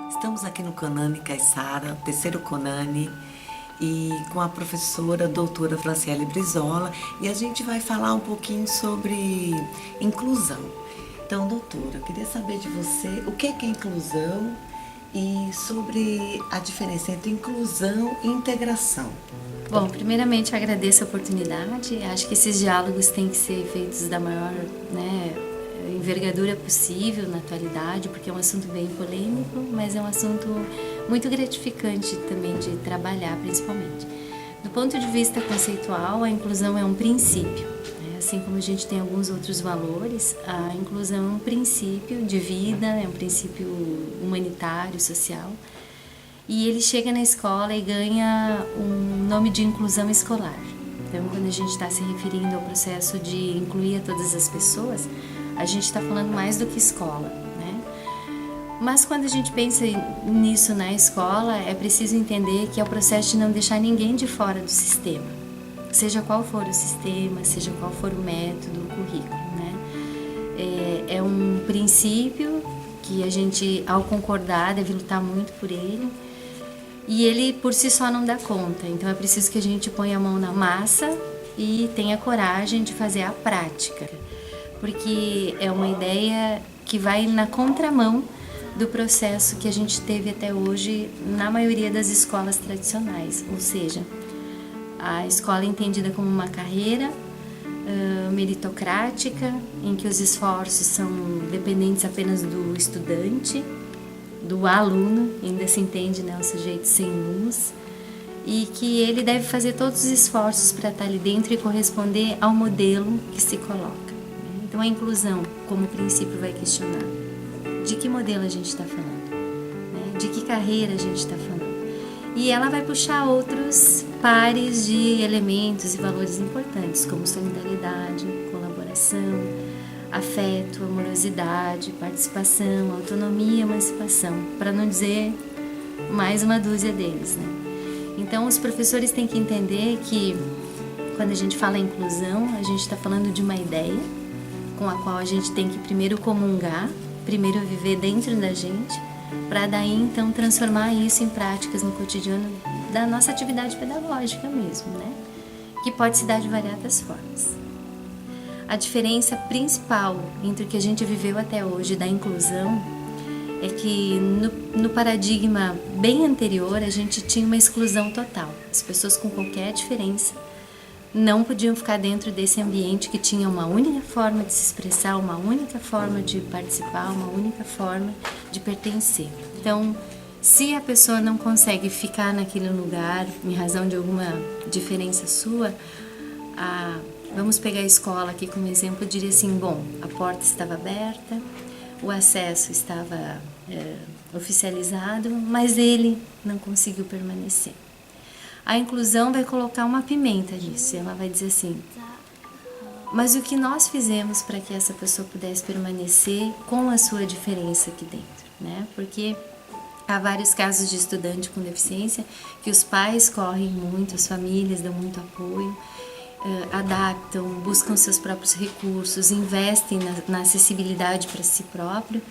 Estamos aqui no Conani Caiçara, terceiro Conani, e com a professora doutora Franciele Brizola, e a gente vai falar um pouquinho sobre inclusão. Então, doutora, eu queria saber de você o que é inclusão e sobre a diferença entre inclusão e integração. Bom, primeiramente agradeço a oportunidade. Acho que esses diálogos têm que ser feitos da maior, envergadura possível na atualidade, porque é um assunto bem polêmico, mas é um assunto muito gratificante também de trabalhar, principalmente. Do ponto de vista conceitual, a inclusão é um princípio. Assim como a gente tem alguns outros valores, a inclusão é um princípio de vida, é um princípio humanitário, social. E ele chega na escola e ganha um nome de inclusão escolar. Então, quando a gente está se referindo ao processo de incluir a todas as pessoas, a gente está falando mais do que escola, né? Mas quando a gente pensa nisso na escola, é preciso entender que é o processo de não deixar ninguém de fora do sistema. Seja qual for o sistema, seja qual for o método, o currículo, né? É um princípio que a gente, ao concordar, deve lutar muito por ele. E ele por si só não dá conta, então é preciso que a gente ponha a mão na massa e tenha coragem de fazer a prática, porque é uma ideia que vai na contramão do processo que a gente teve até hoje na maioria das escolas tradicionais, ou seja, a escola é entendida como uma carreira meritocrática, em que os esforços são dependentes apenas do estudante, do aluno, ainda se entende, né, o sujeito sem luz, e que ele deve fazer todos os esforços para estar ali dentro e corresponder ao modelo que se coloca. Então a inclusão, como princípio, vai questionar de que modelo a gente está falando, né? De que carreira a gente está falando. E ela vai puxar outros pares de elementos e valores importantes, como solidariedade, colaboração, afeto, amorosidade, participação, autonomia e emancipação, para não dizer mais uma dúzia deles, né? Então, os professores têm que entender que, quando a gente fala em inclusão, a gente está falando de uma ideia com a qual a gente tem que primeiro comungar, primeiro viver dentro da gente, para daí, então, transformar isso em práticas no cotidiano da nossa atividade pedagógica mesmo, né? Que pode se dar de variadas formas. A diferença principal entre o que a gente viveu até hoje da inclusão é que no paradigma bem anterior a gente tinha uma exclusão total. As pessoas com qualquer diferença não podiam ficar dentro desse ambiente que tinha uma única forma de se expressar, uma única forma de participar, uma única forma de pertencer. Então, se a pessoa não consegue ficar naquele lugar em razão de alguma diferença sua, vamos pegar a escola aqui como exemplo, eu diria assim, bom, a porta estava aberta, o acesso estava oficializado, mas ele não conseguiu permanecer. A inclusão vai colocar uma pimenta nisso, ela vai dizer assim, mas o que nós fizemos para que essa pessoa pudesse permanecer com a sua diferença aqui dentro, né? Porque há vários casos de estudante com deficiência que os pais correm muito, as famílias dão muito apoio, adaptam, buscam seus próprios recursos, investem na acessibilidade para si próprio,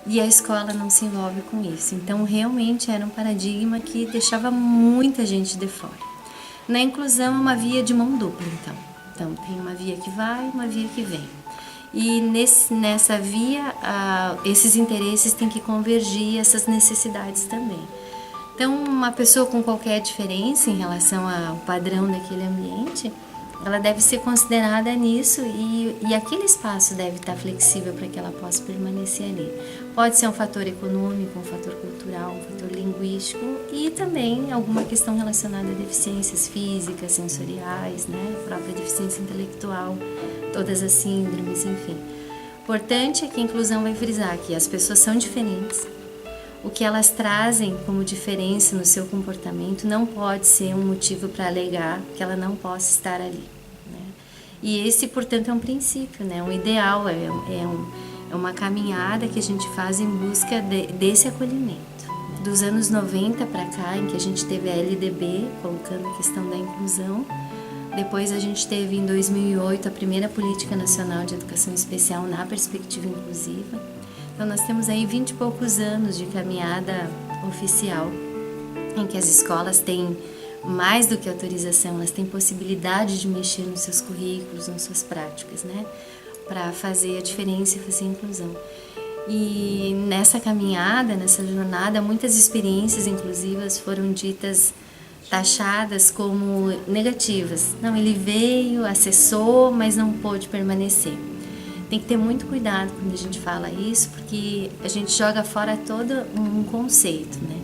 e a escola não se envolve com isso. Então, realmente era um paradigma que deixava muita gente de fora. Na inclusão, é uma via de mão dupla, então. Então, tem uma via que vai, uma via que vem. E nessa via, esses interesses têm que convergir, essas necessidades também. Então, uma pessoa com qualquer diferença em relação ao padrão daquele ambiente, ela deve ser considerada nisso e aquele espaço deve estar flexível para que ela possa permanecer ali. Pode ser um fator econômico, um fator cultural, um fator linguístico e também alguma questão relacionada a deficiências físicas, sensoriais, né? A própria deficiência intelectual, todas as síndromes, enfim. Importante é que a inclusão vai frisar que as pessoas são diferentes. O que elas trazem como diferença no seu comportamento não pode ser um motivo para alegar que ela não possa estar ali, né? E esse, portanto, é um princípio, né? Um ideal, é uma caminhada que a gente faz em busca desse acolhimento. Dos anos 90 para cá, em que a gente teve a LDB, colocando a questão da inclusão, depois a gente teve em 2008 a primeira Política Nacional de Educação Especial na perspectiva inclusiva. Então nós temos aí 20 e poucos anos de caminhada oficial, em que as escolas têm mais do que autorização, elas têm possibilidade de mexer nos seus currículos, nas suas práticas, né? Para fazer a diferença e fazer a inclusão. E nessa caminhada, nessa jornada, muitas experiências inclusivas foram ditas, taxadas como negativas. Não, ele veio, acessou, mas não pôde permanecer. Tem que ter muito cuidado quando a gente fala isso, porque a gente joga fora todo um conceito, né?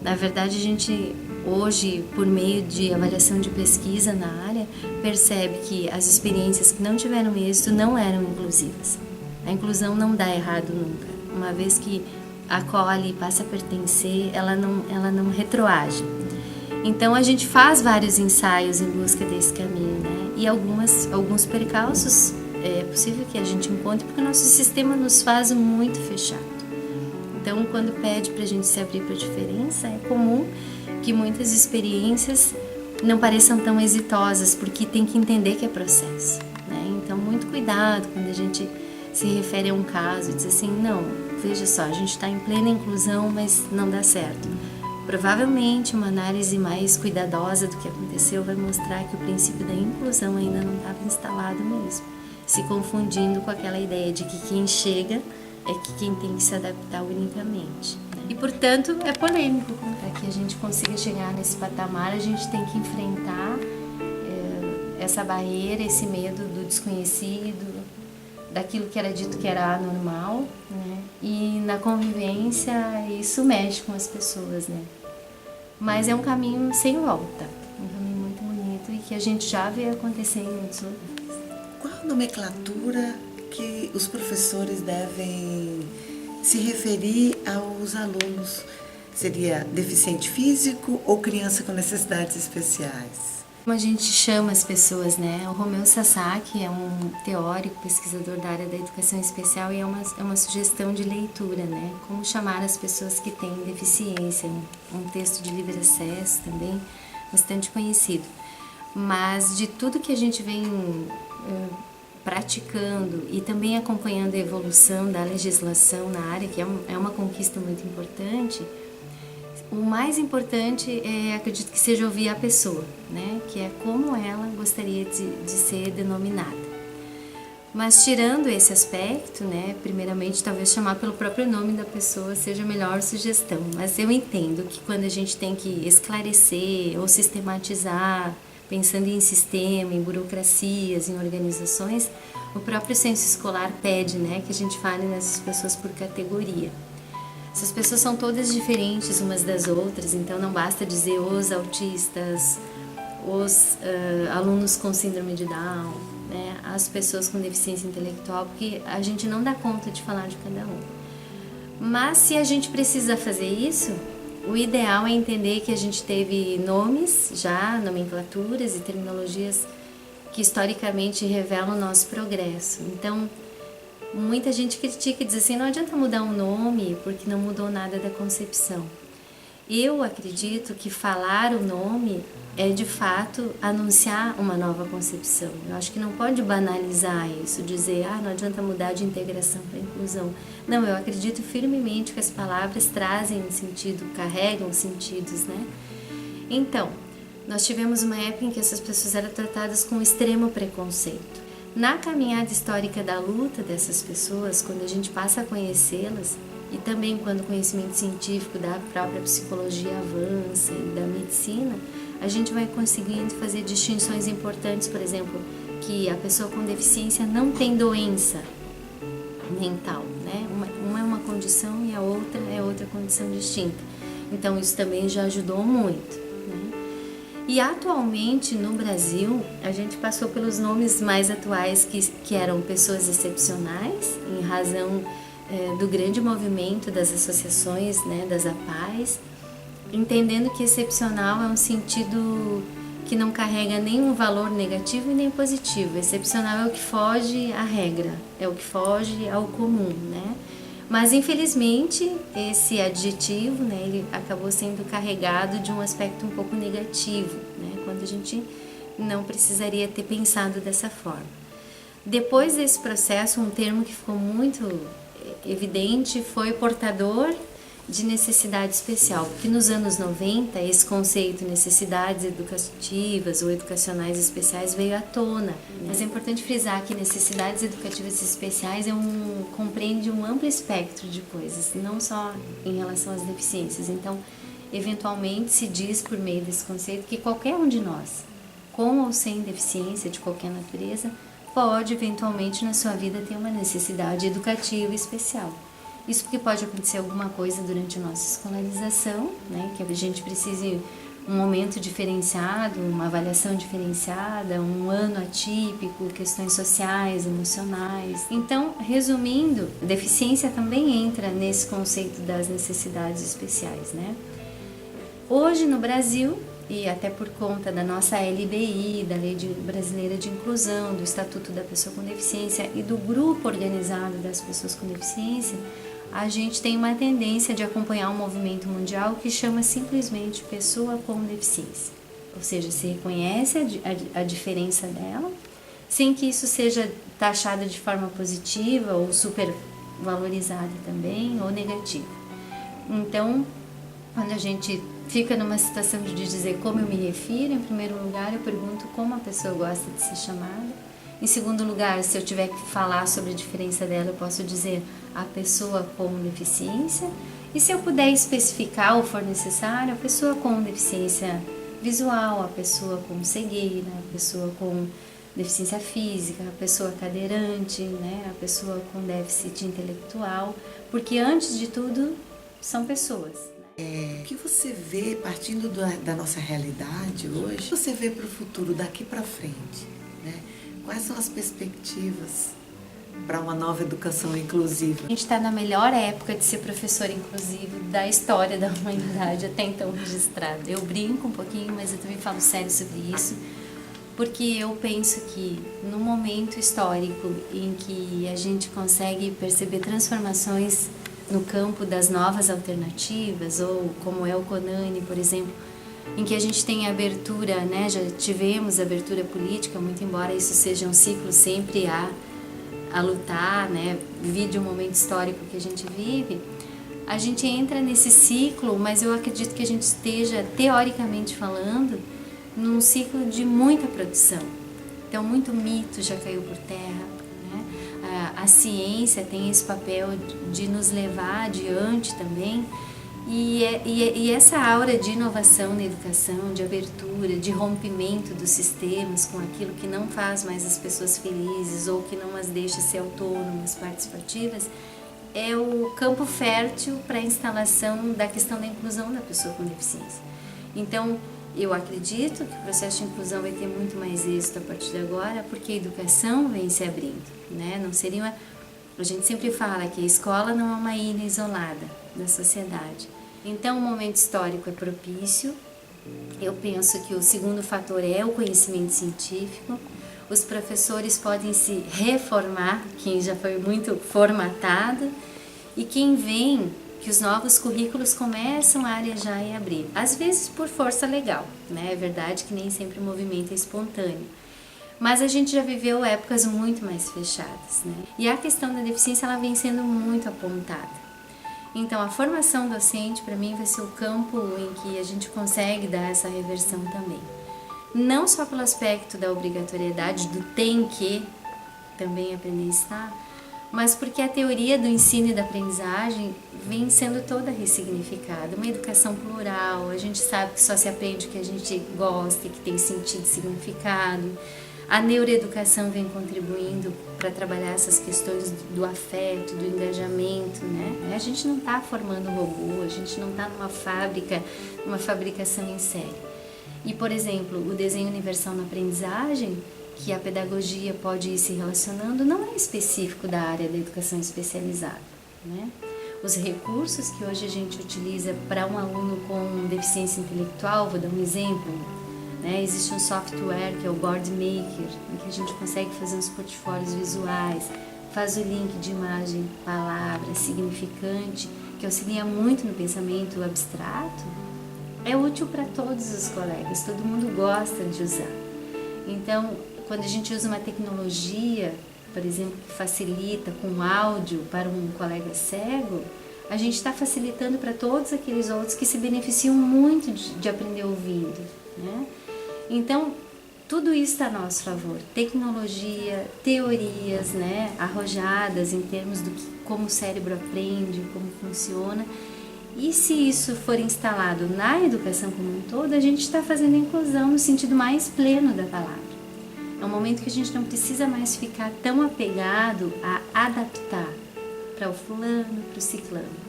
Na verdade, a gente hoje, por meio de avaliação de pesquisa na área, percebe que as experiências que não tiveram êxito não eram inclusivas. A inclusão não dá errado nunca. Uma vez que acolhe e passa a pertencer, ela não retroage. Então a gente faz vários ensaios em busca desse caminho, né? E alguns percalços é possível que a gente encontre, porque o nosso sistema nos faz muito fechado. Então, quando pede para a gente se abrir para a diferença, é comum que muitas experiências não pareçam tão exitosas, porque tem que entender que é processo, né? Então, muito cuidado quando a gente se refere a um caso e diz assim, não, veja só, a gente está em plena inclusão, mas não dá certo. Provavelmente, uma análise mais cuidadosa do que aconteceu vai mostrar que o princípio da inclusão ainda não estava instalado mesmo, se confundindo com aquela ideia de que quem chega é que quem tem que se adaptar unicamente. E, portanto, é polêmico. Para que a gente consiga chegar nesse patamar, a gente tem que enfrentar essa barreira, esse medo do desconhecido, daquilo que era dito que era anormal, né? E na convivência isso mexe com as pessoas, né? Mas é um caminho sem volta, um caminho muito bonito e que a gente já vê acontecer em muitos lugares. Qual a nomenclatura que os professores devem se referir aos alunos? Seria deficiente físico ou criança com necessidades especiais? Como a gente chama as pessoas, né? O Romeu Sasaki é um teórico, pesquisador da área da educação especial e é uma sugestão de leitura, né? Como chamar as pessoas que têm deficiência, um texto de livre acesso também, bastante conhecido. Mas de tudo que a gente vem praticando e também acompanhando a evolução da legislação na área, que é uma conquista muito importante, o mais importante acredito que seja ouvir a pessoa, né? Que é como ela gostaria de ser denominada. Mas tirando esse aspecto, né? Primeiramente, talvez chamar pelo próprio nome da pessoa seja a melhor sugestão. Mas eu entendo que quando a gente tem que esclarecer ou sistematizar, pensando em sistema, em burocracias, em organizações, o próprio censo escolar pede, né? Que a gente fale nessas pessoas por categoria. Essas pessoas são todas diferentes umas das outras, então não basta dizer os autistas, os alunos com síndrome de Down, né, as pessoas com deficiência intelectual, porque a gente não dá conta de falar de cada um. Mas se a gente precisa fazer isso, o ideal é entender que a gente teve nomes já, nomenclaturas e terminologias que historicamente revelam o nosso progresso. Então, muita gente critica e diz assim, não adianta mudar um nome porque não mudou nada da concepção. Eu acredito que falar o nome é de fato anunciar uma nova concepção. Eu acho que não pode banalizar isso, dizer, não adianta mudar de integração para inclusão. Não, eu acredito firmemente que as palavras trazem sentido, carregam sentidos, né? Então, nós tivemos uma época em que essas pessoas eram tratadas com extremo preconceito. Na caminhada histórica da luta dessas pessoas, quando a gente passa a conhecê-las, e também quando o conhecimento científico da própria psicologia avança e da medicina, a gente vai conseguindo fazer distinções importantes, por exemplo, que a pessoa com deficiência não tem doença mental, né? Uma é uma condição e a outra é outra condição distinta. Então isso também já ajudou muito. E atualmente no Brasil a gente passou pelos nomes mais atuais que eram pessoas excepcionais, em razão do grande movimento das associações, né, das APAES, entendendo que excepcional é um sentido que não carrega nenhum valor negativo e nem positivo. Excepcional é o que foge à regra, é o que foge ao comum, né? Mas, infelizmente, esse adjetivo, né, ele acabou sendo carregado de um aspecto um pouco negativo, né, quando a gente não precisaria ter pensado dessa forma. Depois desse processo, um termo que ficou muito evidente, foi portador de necessidade especial, porque nos anos 90 esse conceito de necessidades educativas ou educacionais especiais veio à tona. Mas é importante frisar que necessidades educativas especiais compreende um amplo espectro de coisas, não só em relação às deficiências. Então, eventualmente se diz por meio desse conceito que qualquer um de nós, com ou sem deficiência de qualquer natureza, pode eventualmente na sua vida ter uma necessidade educativa especial. Isso porque pode acontecer alguma coisa durante a nossa escolarização, né, que a gente precise um momento diferenciado, uma avaliação diferenciada, um ano atípico, questões sociais, emocionais. Então, resumindo, deficiência também entra nesse conceito das necessidades especiais, né? Hoje no Brasil, e até por conta da nossa LBI, da Lei Brasileira de Inclusão, do Estatuto da Pessoa com Deficiência e do Grupo Organizado das Pessoas com Deficiência, a gente tem uma tendência de acompanhar um movimento mundial que chama simplesmente pessoa com deficiência. Ou seja, se reconhece a diferença dela, sem que isso seja taxado de forma positiva ou supervalorizada também, ou negativa. Então, quando a gente fica numa situação de dizer como eu me refiro, em primeiro lugar eu pergunto como a pessoa gosta de ser chamada. Em segundo lugar, se eu tiver que falar sobre a diferença dela, eu posso dizer a pessoa com deficiência. E se eu puder especificar ou for necessário, a pessoa com deficiência visual, a pessoa com cegueira, a pessoa com deficiência física, a pessoa cadeirante, né, a pessoa com déficit intelectual, porque antes de tudo são pessoas. O que você vê, partindo da nossa realidade hoje, você vê para o futuro daqui para frente, né? Quais são as perspectivas para uma nova educação inclusiva? A gente está na melhor época de ser professor inclusivo da história da humanidade até então registrada. Eu brinco um pouquinho, mas eu também falo sério sobre isso, porque eu penso que no momento histórico em que a gente consegue perceber transformações no campo das novas alternativas, ou como é o CONANI, por exemplo, em que a gente tem abertura, né, já tivemos abertura política, muito embora isso seja um ciclo sempre a lutar, né, vide o momento histórico que a gente vive, a gente entra nesse ciclo, mas eu acredito que a gente esteja, teoricamente falando, num ciclo de muita produção. Então, muito mito já caiu por terra, né? A ciência tem esse papel de nos levar adiante também, e essa aura de inovação na educação, de abertura, de rompimento dos sistemas com aquilo que não faz mais as pessoas felizes ou que não as deixa ser autônomas, participativas, é o campo fértil para a instalação da questão da inclusão da pessoa com deficiência. Então, eu acredito que o processo de inclusão vai ter muito mais êxito a partir de agora, porque a educação vem se abrindo, né? Não seria uma... A gente sempre fala que a escola não é uma ilha isolada da sociedade. Então, o momento histórico é propício. Eu penso que o segundo fator é o conhecimento científico. Os professores podem se reformar, quem já foi muito formatado, e quem vem, que os novos currículos começam a arejar e abrir. Às vezes por força legal, né? É verdade que nem sempre o movimento é espontâneo. Mas a gente já viveu épocas muito mais fechadas, né? E a questão da deficiência, ela vem sendo muito apontada. Então, a formação docente, para mim, vai ser o campo em que a gente consegue dar essa reversão também. Não só pelo aspecto da obrigatoriedade, do tem que também aprender a estar, mas porque a teoria do ensino e da aprendizagem vem sendo toda ressignificada. Uma educação plural, a gente sabe que só se aprende o que a gente gosta e que tem sentido e significado. A neuroeducação vem contribuindo para trabalhar essas questões do afeto, do engajamento, né? A gente não está formando um robô, a gente não está numa fábrica, uma fabricação em série. E, por exemplo, o desenho universal na aprendizagem, que a pedagogia pode ir se relacionando, não é específico da área da educação especializada, né? Os recursos que hoje a gente utiliza para um aluno com deficiência intelectual, vou dar um exemplo, né? Existe um software que é o Boardmaker, em que a gente consegue fazer uns portfólios visuais, faz o link de imagem, palavra, significante, que auxilia muito no pensamento abstrato. É útil para todos os colegas, todo mundo gosta de usar. Então, quando a gente usa uma tecnologia por exemplo, que facilita com áudio para um colega cego, a gente está facilitando para todos aqueles outros que se beneficiam muito de aprender ouvindo, né? Então, tudo isso está a nosso favor. Tecnologia, teorias, né, arrojadas em termos do que, como o cérebro aprende, como funciona. E se isso for instalado na educação como um todo, a gente está fazendo a inclusão no sentido mais pleno da palavra. É um momento que a gente não precisa mais ficar tão apegado a adaptar para o fulano, para o ciclano.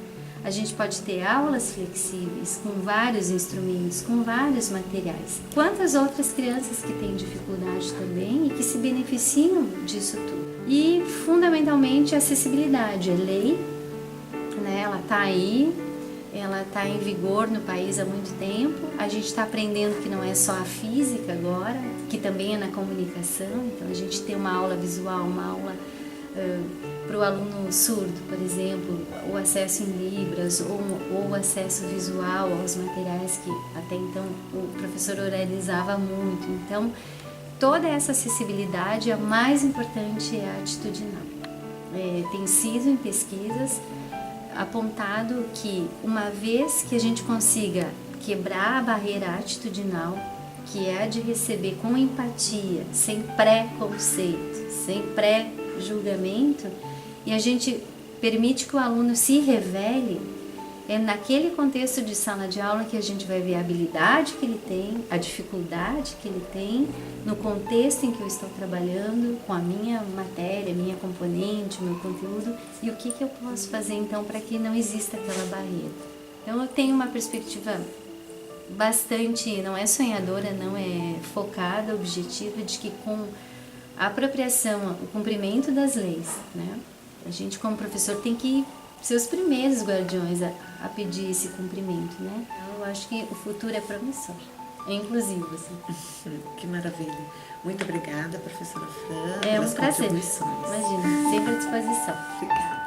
A gente pode ter aulas flexíveis, com vários instrumentos, com vários materiais. Quantas outras crianças que têm dificuldade também e que se beneficiam disso tudo. E, fundamentalmente, a acessibilidade. É lei, né? Ela está aí, ela está em vigor no país há muito tempo. A gente está aprendendo que não é só a física agora, que também é na comunicação. Então, a gente tem uma aula visual, uma aula para o aluno surdo, por exemplo, o acesso em libras ou o acesso visual aos materiais que até então o professor oralizava muito. Então, toda essa acessibilidade, a mais importante é a atitudinal. Tem sido em pesquisas apontado que uma vez que a gente consiga quebrar a barreira atitudinal, que é a de receber com empatia, sem pré-conceito, sem pré-julgamento, e a gente permite que o aluno se revele, é naquele contexto de sala de aula que a gente vai ver a habilidade que ele tem, a dificuldade que ele tem, no contexto em que eu estou trabalhando, com a minha matéria, minha componente, meu conteúdo, e o que eu posso fazer então para que não exista aquela barreira. Então eu tenho uma perspectiva bastante, não é sonhadora, não é focada, objetiva, de que com a apropriação, o cumprimento das leis, né? A gente como professor tem que ser os primeiros guardiões a pedir esse cumprimento, né? Então, eu acho que o futuro é promissor, é inclusivo, assim. Que maravilha. Muito obrigada, professora Fran, É um pelas prazer. contribuições. Imagina, sempre à disposição. Obrigada.